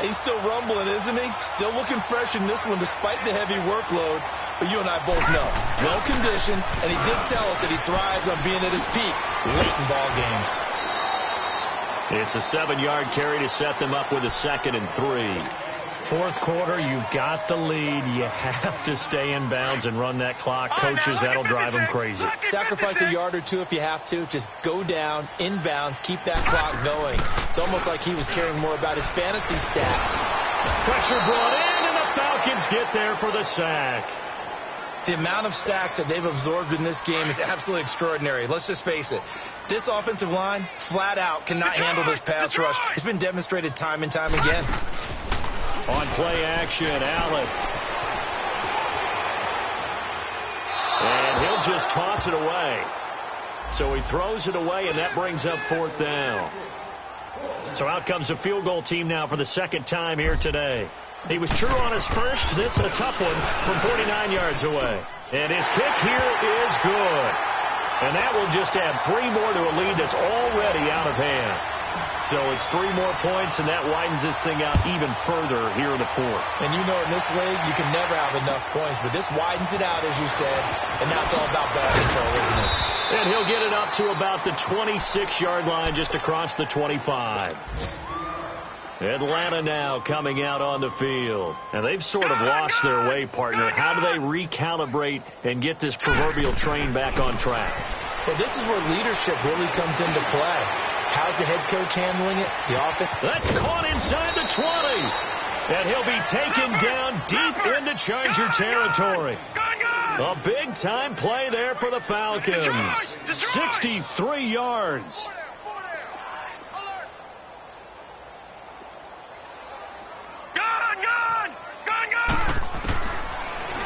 He's still rumbling, isn't he? Still looking fresh in this one despite the heavy workload. But you and I both know, well-conditioned, and he did tell us that he thrives on being at his peak late in ball games. It's a 7-yard carry to set them up with a 2nd and 3. fourth quarter, you've got the lead. You have to stay in bounds and run that clock. Coaches, that'll drive them crazy. Sacrifice a yard or two if you have to. Just go down, in bounds, keep that clock going. It's almost like he was caring more about his fantasy stats. Pressure brought in, and the Falcons get there for the sack. The amount of sacks that they've absorbed in this game is absolutely extraordinary. Let's just face it. This offensive line, flat out, cannot handle this pass rush. It's been demonstrated time and time again. On play action, Allen. And he'll just toss it away. So he throws it away, and that brings up fourth down. So out comes the field goal team now for the second time here today. He was true on his first. This a tough one from 49 yards away. And his kick here is good. And that will just add 3 more to a lead that's already out of hand. So it's 3 more points, and that widens this thing out even further here in the fourth. And you know, in this league, you can never have enough points, but this widens it out, as you said, and now it's all about ball control, isn't it? And he'll get it up to about the 26-yard line, just across the 25. Atlanta now coming out on the field. And they've sort of lost their way, partner. How do they recalibrate and get this proverbial train back on track? Well, this is where leadership really comes into play. How's the head coach handling it? The offense. That's caught inside the 20. And he'll be taken down deep into Charger territory. A big-time play there for the Falcons. 63 yards.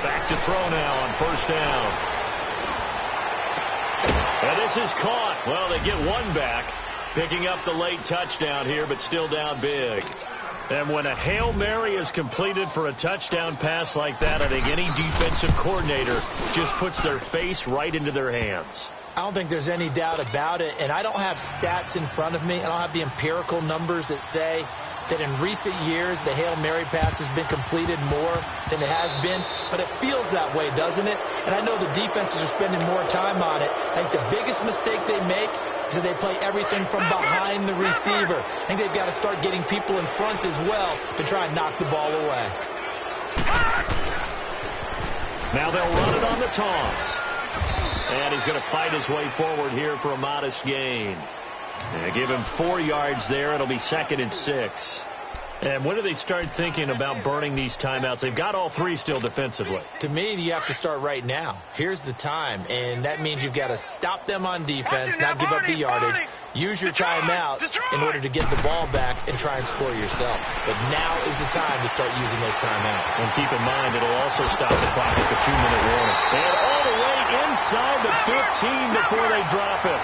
Back to throw now on first down. And this is caught. Well, they get one back, picking up the late touchdown here, but still down big. And when a Hail Mary is completed for a touchdown pass like that, I think any defensive coordinator just puts their face right into their hands. I don't think there's any doubt about it, and I don't have stats in front of me. I don't have the empirical numbers that say that in recent years the Hail Mary pass has been completed more than it has been, but it feels that way, doesn't it? And I know the defenses are spending more time on it. I think the biggest mistake they make is that they play everything from behind the receiver. I think they've got to start getting people in front as well to try and knock the ball away. Now they'll run it on the toss. And he's going to fight his way forward here for a modest gain. And give him 4 yards there. It'll be 2nd and 6. And when do they start thinking about burning these timeouts? They've got all 3 still defensively. To me, you have to start right now. Here's the time, and that means you've got to stop them on defense, not give up the yardage, use your timeouts in order to get the ball back and try and score yourself. But now is the time to start using those timeouts. And keep in mind, it'll also stop the clock at the 2-minute warning. And all the way inside the 15 before they drop it.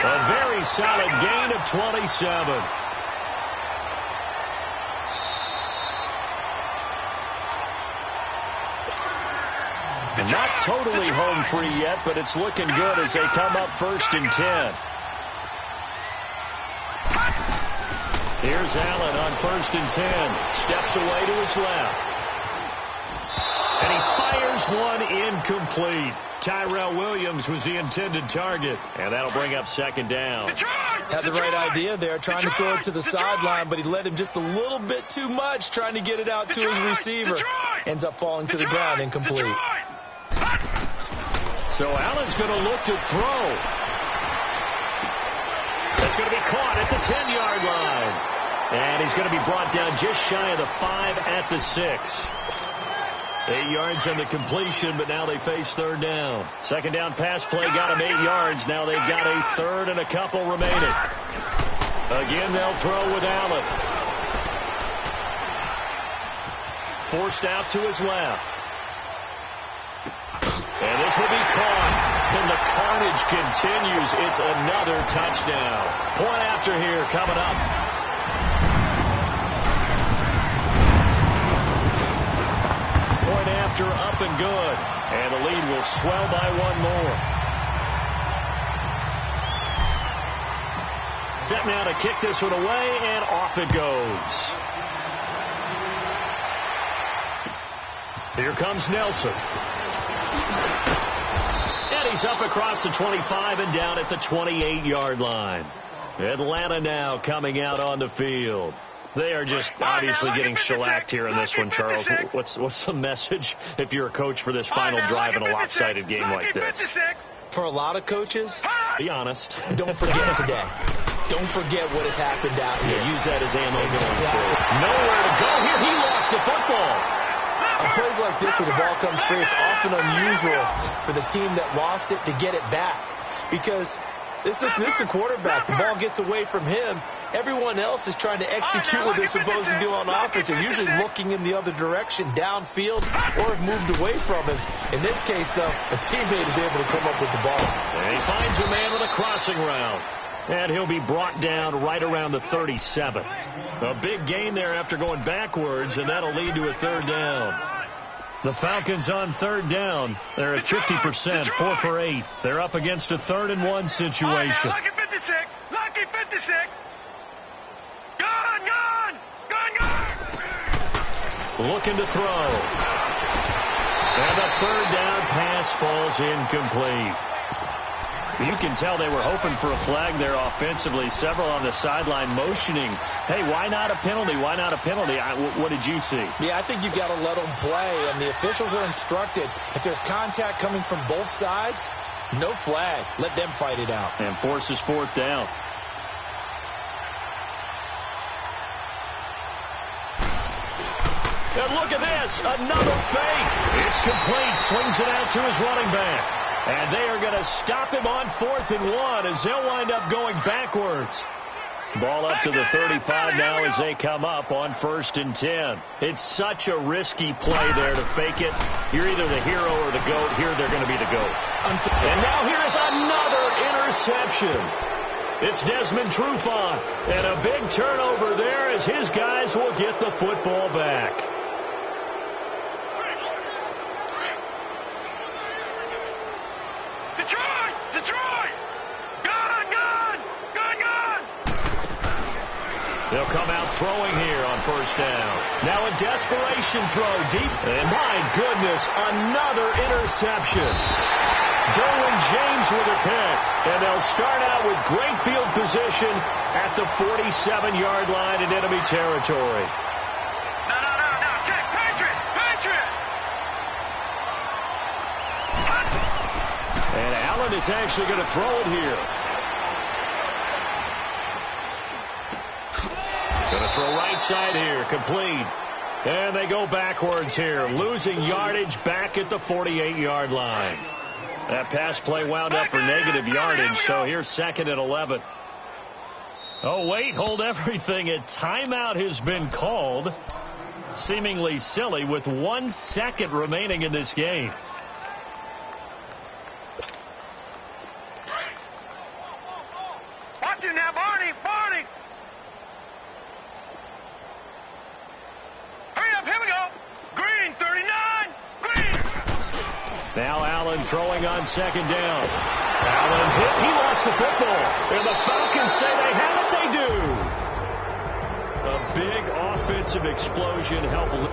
A very solid gain of 27. Not totally home free yet, but it's looking good as they come up 1st and 10. Here's Allen on 1st and 10. Steps away to his left. And he fires one incomplete. Tyrell Williams was the intended target. And that'll bring up 2nd down. Had the right idea there, trying to throw it to the sideline, but he led him just a little bit too much, trying to get it out to his receiver. Ends up falling to the ground incomplete. So Allen's going to look to throw. That's going to be caught at the 10-yard line. And he's going to be brought down just shy of the 5 at the 6. 8 yards on the completion, but now they face 3rd down. 2nd down pass play got him 8 yards. Now they've got a 3rd and a couple remaining. Again, they'll throw with Allen. Forced out to his left. And this will be caught. And the carnage continues. It's another touchdown. Point after here coming up. Point after up and good. And the lead will swell by 1 more. Set now to kick this one away, and off it goes. Here comes Nelson. And he's up across the 25 and down at the 28-yard line. Atlanta now coming out on the field. They are just obviously getting shellacked here in this one, Charles. What's the message if you're a coach for this final drive in a lopsided game like this? For a lot of coaches, be honest. Don't forget today. Don't forget what has happened out here. Yeah, use that as ammo going forward. Nowhere to go here. He lost the football. On plays like this where the ball comes free, it's often unusual for the team that lost it to get it back. Because this is a quarterback. The ball gets away from him. Everyone else is trying to execute what they're supposed to do on offense. They're usually looking in the other direction, downfield, or have moved away from him. In this case, though, a teammate is able to come up with the ball. And he finds a man with a crossing route. And he'll be brought down right around the 37. A big gain there after going backwards, and that'll lead to a third down. The Falcons on third down. They're at 50%, 4 for 8. They're up against a 3rd and 1 situation. Lucky 56. Lucky 56. Gone. Looking to throw. And the third down pass falls incomplete. You can tell they were hoping for a flag there offensively. Several on the sideline motioning, hey, why not a penalty? Why not a penalty? What did you see? Yeah, I think you've got to let them play, and the officials are instructed. If there's contact coming from both sides, no flag. Let them fight it out. And forces 4th down. And look at this, another fake. It's complete, slings it out to his running back. And they are going to stop him on 4th and 1 as they'll wind up going backwards. Ball up to the 35 now as they come up on 1st and 10. It's such a risky play there to fake it. You're either the hero or the GOAT. Here they're going to be the GOAT. And now here's another interception. It's Desmond Trufant. And a big turnover there as his guys will get the football back. Detroit! Gone! They'll come out throwing here on 1st down. Now a desperation throw deep. And my goodness, another interception. Derwin James with a pick. And they'll start out with great field position at the 47-yard line in enemy territory. No. Check. Patriot! And Allen is actually going to throw it here. Going to throw right side here, complete. And they go backwards here, losing yardage back at the 48-yard line. That pass play wound up for negative yardage, so here's 2nd and 11. Oh, wait, hold everything. A timeout has been called. Seemingly silly with 1 second remaining in this game. Watch it now, Barney! Hurry up, here we go! Green, 39! Green! Now Allen throwing on 2nd down. Allen hit. He lost the football. And the Falcons say they have it. They do. A big offensive explosion helped.